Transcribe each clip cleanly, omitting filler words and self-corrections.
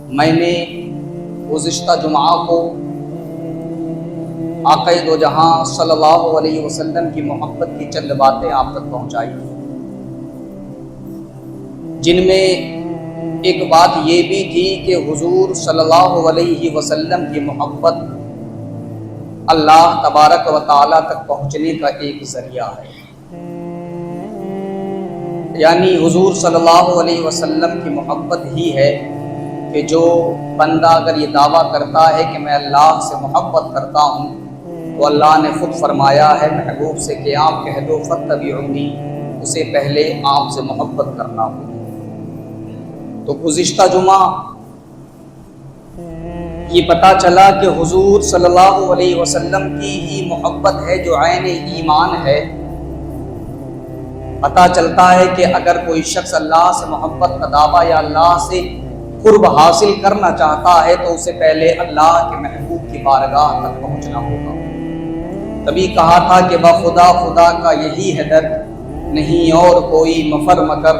میں نے گزشتہ جمعہ کو آقا دو جہاں صلی اللہ علیہ وسلم کی محبت کی چند باتیں آپ تک پہنچائی، جن میں ایک بات یہ بھی تھی کہ حضور صلی اللہ علیہ وسلم کی محبت اللہ تبارک و تعالیٰ تک پہنچنے کا ایک ذریعہ ہے، یعنی حضور صلی اللہ علیہ وسلم کی محبت ہی ہے کہ جو بندہ اگر یہ دعویٰ کرتا ہے کہ میں اللہ سے محبت کرتا ہوں تو اللہ نے خود فرمایا ہے محبوب سے کہ آپ کہہ دو فاتبعونی، اسے پہلے آپ سے محبت کرنا ہو۔ تو گزشتہ جمعہ یہ پتہ چلا کہ حضور صلی اللہ علیہ وسلم کی ہی محبت ہے جو عین ایمان ہے۔ پتہ چلتا ہے کہ اگر کوئی شخص اللہ سے محبت کا دعویٰ یا اللہ سے قرب حاصل کرنا چاہتا ہے تو اسے پہلے اللہ کے محبوب کی بارگاہ تک پہنچنا ہوگا۔ تبھی کہا تھا کہ بخدا خدا کا یہی ہے در، نہیں اور کوئی مفر مگر،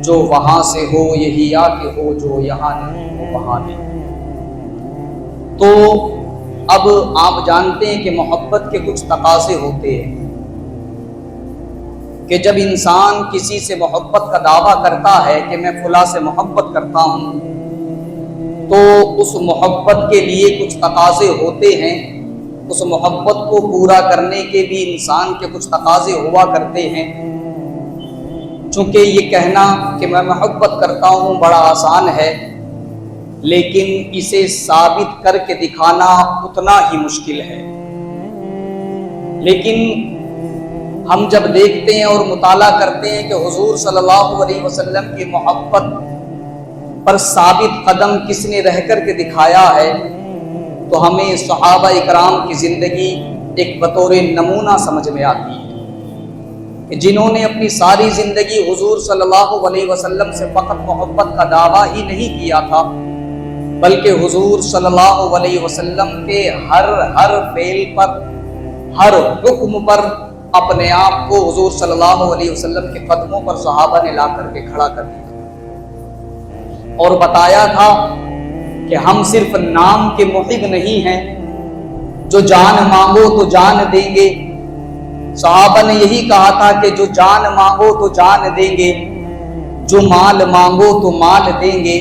جو وہاں سے ہو یہی آ کے ہو، جو یہاں نہیں ہو وہاں نہیں۔ تو اب آپ جانتے ہیں کہ محبت کے کچھ تقاضے ہوتے ہیں کہ جب انسان کسی سے محبت کا دعویٰ کرتا ہے کہ میں فلاں سے محبت کرتا ہوں تو اس محبت کے لیے کچھ تقاضے ہوتے ہیں، اس محبت کو پورا کرنے کے بھی انسان کے کچھ تقاضے ہوا کرتے ہیں۔ چونکہ یہ کہنا کہ میں محبت کرتا ہوں بڑا آسان ہے، لیکن اسے ثابت کر کے دکھانا اتنا ہی مشکل ہے۔ لیکن ہم جب دیکھتے ہیں اور مطالعہ کرتے ہیں کہ حضور صلی اللہ علیہ وسلم کی محبت پر ثابت قدم کس نے رہ کر کے دکھایا ہے تو ہمیں صحابہ اکرام کی زندگی ایک بطور نمونہ سمجھ میں آتی ہے کہ جنہوں نے اپنی ساری زندگی حضور صلی اللہ علیہ وسلم سے فقط محبت کا دعویٰ ہی نہیں کیا تھا، بلکہ حضور صلی اللہ علیہ وسلم کے ہر فعل پر، ہر حکم پر اپنے آپ کو حضور صلی اللہ علیہ وسلم کے قدموں پر صحابہ نے لا کر کے کھڑا کر دیا اور بتایا تھا کہ ہم صرف نام کے محب نہیں ہیں، جو جان مانگو تو جان دیں گے۔ صحابہ نے یہی کہا تھا کہ جو جان مانگو تو جان دیں گے، جو مال مانگو تو مال دیں گے،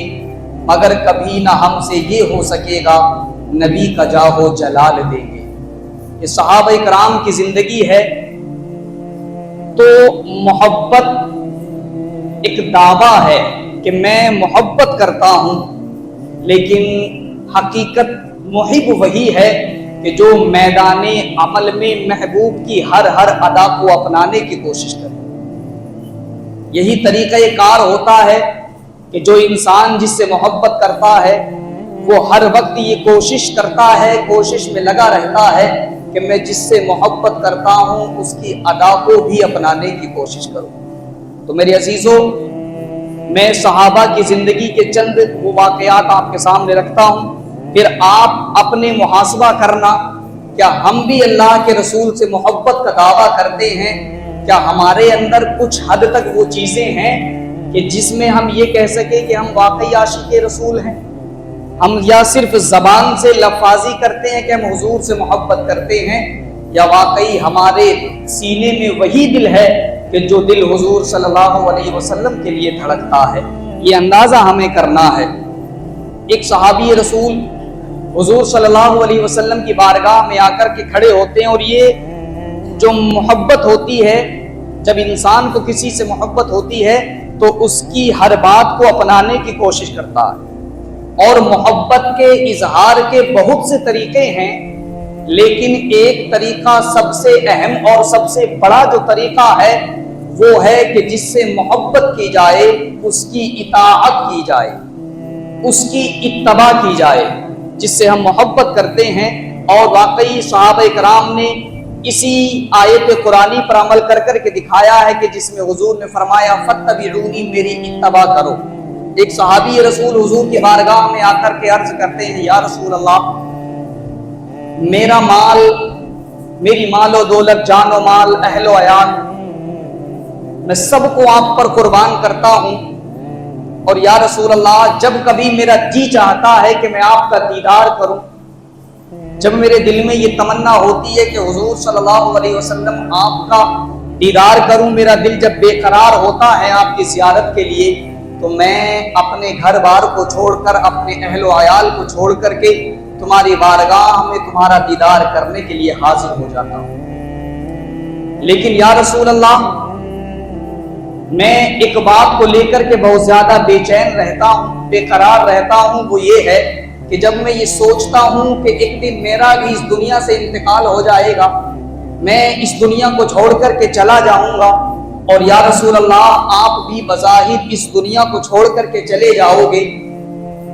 مگر کبھی نہ ہم سے یہ ہو سکے گا نبی کا جاہو جلال دیں گے۔ یہ صحابہ کرام کی زندگی ہے۔ تو محبت ایک دعویٰ ہے کہ میں محبت کرتا ہوں، لیکن حقیقت محب وہی ہے کہ جو میدان عمل میں محبوب کی ہر ادا کو اپنانے کی کوشش کرے۔ یہی طریقہ کار ہوتا ہے کہ جو انسان جس سے محبت کرتا ہے وہ ہر وقت یہ کوشش کرتا ہے، کوشش میں لگا رہتا ہے کہ میں جس سے محبت کرتا ہوں اس کی ادا کو بھی اپنانے کی کوشش کروں۔ تو میرے عزیزوں، میں صحابہ کی زندگی کے چند وہ واقعات آپ کے سامنے رکھتا ہوں، پھر آپ اپنے محاسبہ کرنا، کیا ہم بھی اللہ کے رسول سے محبت کا دعویٰ کرتے ہیں؟ کیا ہمارے اندر کچھ حد تک وہ چیزیں ہیں کہ جس میں ہم یہ کہہ سکیں کہ ہم واقعی عاشق رسول ہیں؟ ہم یا صرف زبان سے لفاظی کرتے ہیں کہ ہم حضور سے محبت کرتے ہیں، یا واقعی ہمارے سینے میں وہی دل ہے کہ جو دل حضور صلی اللہ علیہ وسلم کے لیے دھڑکتا ہے؟ یہ اندازہ ہمیں کرنا ہے۔ ایک صحابی رسول حضور صلی اللہ علیہ وسلم کی بارگاہ میں آ کر کے کھڑے ہوتے ہیں، اور یہ جو محبت ہوتی ہے، جب انسان کو کسی سے محبت ہوتی ہے تو اس کی ہر بات کو اپنانے کی کوشش کرتا ہے، اور محبت کے اظہار کے بہت سے طریقے ہیں، لیکن ایک طریقہ سب سے اہم اور سب سے بڑا جو طریقہ ہے وہ ہے کہ جس سے محبت کی جائے اس کی اطاعت کی جائے، اس کی اتباع کی جائے، جس سے ہم محبت کرتے ہیں۔ اور واقعی صحابہ کرام نے اسی آیت قرآنی پر عمل کر کر کے دکھایا ہے کہ جس میں حضور نے فرمایا فاتبعونی، میری اتباع کرو۔ ایک صحابی رسول حضور کی بارگاہ میں آ کر کے عرض کرتے ہیں، یا رسول اللہ، میرا مال، میری مال و دولت، جان و مال، اہل و عیال، میں سب کو آپ پر قربان کرتا ہوں، اور یا رسول اللہ جب کبھی میرا جی چاہتا ہے کہ میں آپ کا دیدار کروں، جب میرے دل میں یہ تمنا ہوتی ہے کہ حضور صلی اللہ علیہ وسلم آپ کا دیدار کروں، میرا دل جب بے قرار ہوتا ہے آپ کی زیارت کے لیے، تو میں اپنے گھر بار کو چھوڑ کر، اپنے اہل و عیال کو چھوڑ کر کے تمہاری بارگاہ میں تمہارا دیدار کرنے کے لیے حاضر ہو جاتا ہوں۔ لیکن یا رسول اللہ میں ایک بات کو لے کر کے بہت زیادہ بے چین رہتا ہوں، بے قرار رہتا ہوں، وہ یہ ہے کہ جب میں یہ سوچتا ہوں کہ ایک دن میرا بھی اس دنیا سے انتقال ہو جائے گا، میں اس دنیا کو چھوڑ کر کے چلا جاؤں گا، اور یا رسول اللہ آپ بھی بظاہر اس دنیا کو چھوڑ کر کے چلے جاؤ گے۔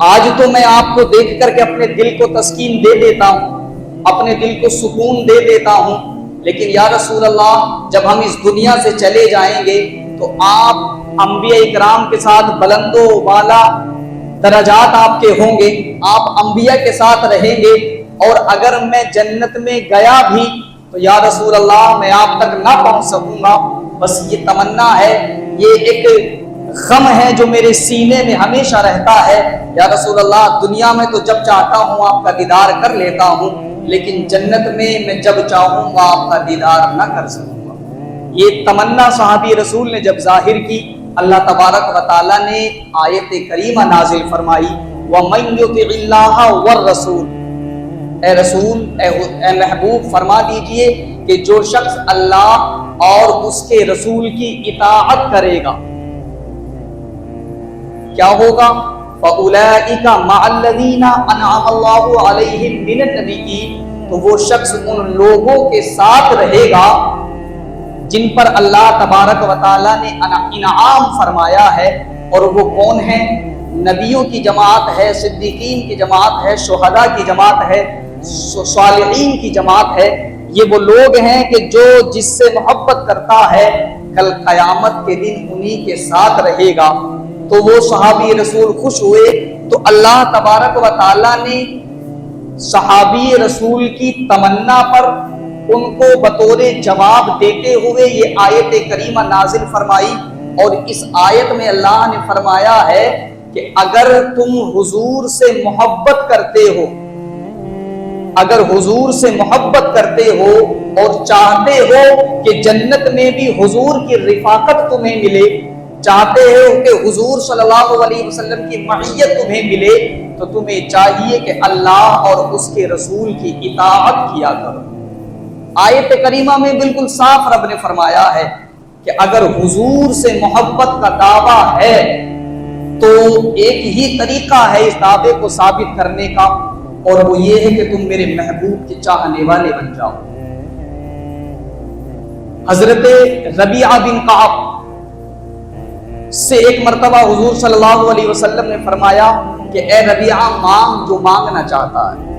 آج تو میں آپ کو دیکھ کر کے اپنے دل کو تسکین دے دیتا ہوں، اپنے دل کو سکون دے دیتا ہوں، لیکن یا رسول اللہ جب ہم اس دنیا سے چلے جائیں گے تو آپ انبیاء اکرام کے ساتھ بلند و بالا درجات آپ کے ہوں گے، آپ انبیاء کے ساتھ رہیں گے، اور اگر میں جنت میں گیا بھی تو یا رسول اللہ میں آپ تک نہ پہنچ سکوں گا۔ بس یہ تمنا ہے، یہ ایک غم ہے جو میرے سینے میں ہمیشہ رہتا ہے، یا رسول اللہ دنیا میں تو جب چاہتا ہوں آپ کا دیدار کر لیتا ہوں، لیکن جنت میں جب چاہوں گا آپ کا دیدار نہ کر سکوں گا۔ یہ تمنا صحابی رسول نے جب ظاہر کی، اللہ تبارک و تعالیٰ نے آیت کریمہ نازل فرمائی، وَمَن يُطِعِ اللَّهَ وَالرَّسُولَ، اے رسول، اے محبوب فرما دیجئے کہ جو شخص اللہ اور اس کے رسول کی اطاعت کرے گا کیا ہوگا؟ فَأُولَئِكَ مَعَ الَّذِينَ أَنْعَمَ اللَّهُ عَلَيْهِمْ مِنَ النَّبِيِّينَ، تو وہ شخص ان لوگوں کے ساتھ رہے گا جن پر اللہ تبارک و تعالیٰ نے انعام فرمایا ہے، اور وہ کون ہیں؟ نبیوں کی جماعت ہے، صدیقین کی جماعت ہے، شہداء کی جماعت ہے، صالحین کی جماعت ہے۔ یہ وہ لوگ ہیں کہ جو جس سے محبت کرتا ہے کل قیامت کے دن انہی کے ساتھ رہے گا۔ تو وہ صحابی رسول خوش ہوئے، تو اللہ تبارک و تعالیٰ نے صحابی رسول کی تمنا پر ان کو بطور جواب دیتے ہوئے یہ آیت کریمہ نازل فرمائی، اور اس آیت میں اللہ نے فرمایا ہے کہ اگر تم حضور سے محبت کرتے ہو، اگر حضور سے محبت کرتے ہو اور چاہتے ہو کہ جنت میں بھی حضور کی رفاقت تمہیں ملے، چاہتے ہو کہ حضور صلی اللہ علیہ وسلم کی معیت تمہیں ملے، تو تمہیں چاہیے کہ اللہ اور اس کے رسول کی اطاعت کیا کرو۔ آیت کریمہ میں بالکل صاف رب نے فرمایا ہے کہ اگر حضور سے محبت کا دعویٰ ہے تو ایک ہی طریقہ ہے اس دعوے کو ثابت کرنے کا، اور وہ یہ ہے کہ تم میرے محبوب کے چاہنے والے بن جاؤ۔ حضرت ربیعہ بن کعب سے ایک مرتبہ حضور صلی اللہ علیہ وسلم نے فرمایا کہ اے ربیعہ، مانگ جو مانگنا چاہتا ہے۔